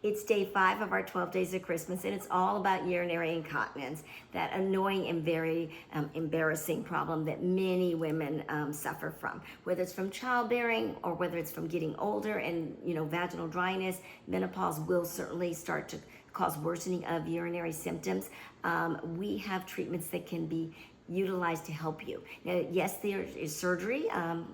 It's day 5 of our 12 days of Christmas, and it's all about urinary incontinence, that annoying and very embarrassing problem that many women suffer from, whether it's from childbearing or whether it's from getting older and, vaginal dryness. Menopause will certainly start to cause worsening of urinary symptoms. We have treatments that can be utilized to help you. Now, yes, there is surgery,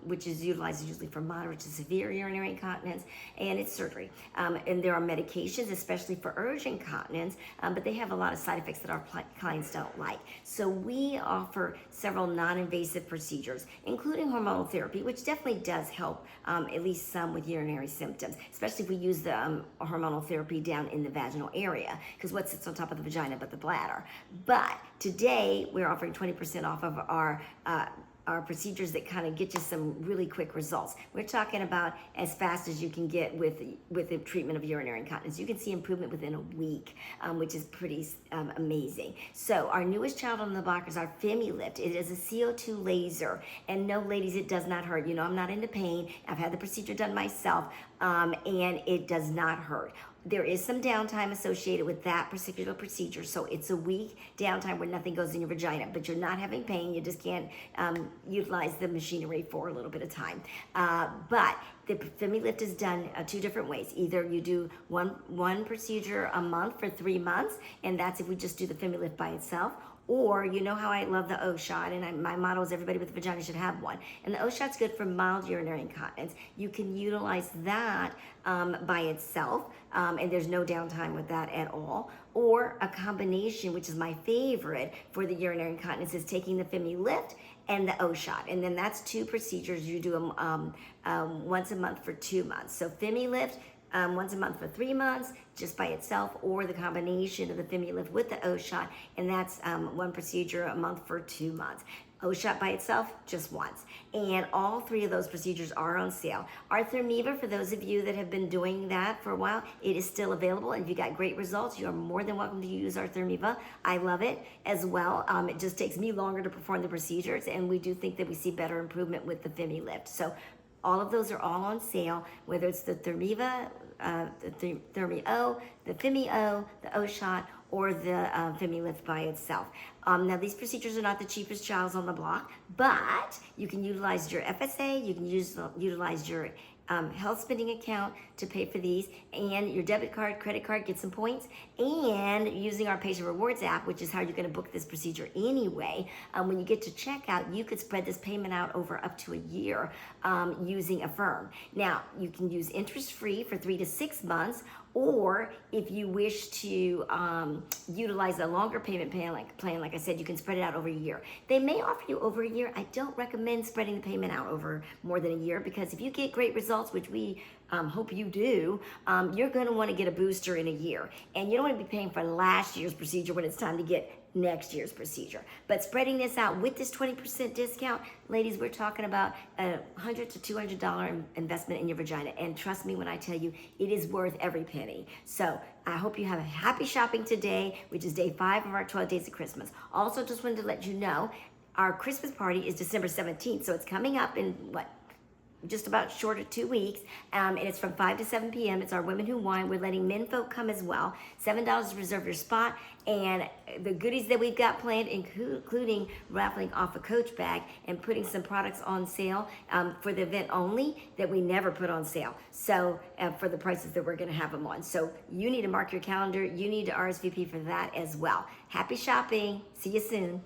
which is utilized usually for moderate to severe urinary incontinence, and it's surgery. And there are medications, especially for urge incontinence, but they have a lot of side effects that our clients don't like. So we offer several non-invasive procedures, including hormonal therapy, which definitely does help at least some with urinary symptoms, especially if we use the hormonal therapy down in the vaginal area, because what sits on top of the vagina but the bladder. But today, we're offering 20% off of our procedures that kind of get you some really quick results. We're talking about as fast as you can get with the treatment of urinary incontinence. You can see improvement within a week, which is pretty amazing. So our newest child on the block is our FemiLift. It is a CO2 laser, and no, ladies, it does not hurt. I'm not into pain. I've had the procedure done myself, and it does not hurt. There is some downtime associated with that particular procedure, so it's a week downtime where nothing goes in your vagina, but you're not having pain. You just can't utilize the machinery for a little bit of time. But the FemiLift is done 2 different ways. Either you do one procedure a month for 3 months, and that's if we just do the FemiLift by itself. Or, you know how I love the O shot, and my motto is everybody with a vagina should have one. And the O shot's good for mild urinary incontinence. You can utilize that by itself, and there's no downtime with that at all. Or a combination, which is my favorite for the urinary incontinence, is taking the FemiLift and the O shot. And then that's 2 procedures. You do them once a month for 2 months. So FemiLift, once a month for 3 months, just by itself, or the combination of the FemiLift with the O shot, and that's 1 procedure a month for 2 months. O shot by itself, just once. And all 3 of those procedures are on sale. Our Thermiva, for those of you that have been doing that for a while, it is still available. And if you got great results, you are more than welcome to use our Thermiva. I love it as well. It just takes me longer to perform the procedures, and we do think that we see better improvement with the FemiLift. So all of those are all on sale, whether it's the Thermiva, the Thermi-O, the Femi-O, the O-Shot, or the FemiLift by itself. Now, these procedures are not the cheapest child on the block, but you can utilize your FSA, you can utilize your health spending account to pay for these, and your debit card, credit card, get some points, and using our Patient Rewards app, which is how you're going to book this procedure anyway. When you get to checkout, you could spread this payment out over up to a year using Affirm. Now, you can use interest-free for 3 to 6 months, or if you wish to utilize a longer payment plan, like I said, you can spread it out over a year. They may offer you over a year. I don't recommend spreading the payment out over more than a year, because if you get great results, which we hope you do, you're going to want to get a booster in a year. And you don't want to be paying for last year's procedure when it's time to get next year's procedure. But spreading this out with this 20% discount, ladies, we're talking about a $100 to $200 investment in your vagina. And trust me when I tell you, it is worth every penny. So I hope you have a happy shopping today, which is day 5 of our 12 days of Christmas. Also, just wanted to let you know, our Christmas party is December 17th. So it's coming up in just about short of 2 weeks, and it's from 5 to 7 p.m. It's our Women Who Wine. We're letting men folk come as well. $7 to reserve your spot, and the goodies that we've got planned, including raffling off a Coach bag and putting some products on sale for the event only that we never put on sale. So for the prices that we're going to have them on. So you need to mark your calendar. You need to RSVP for that as well. Happy shopping. See you soon.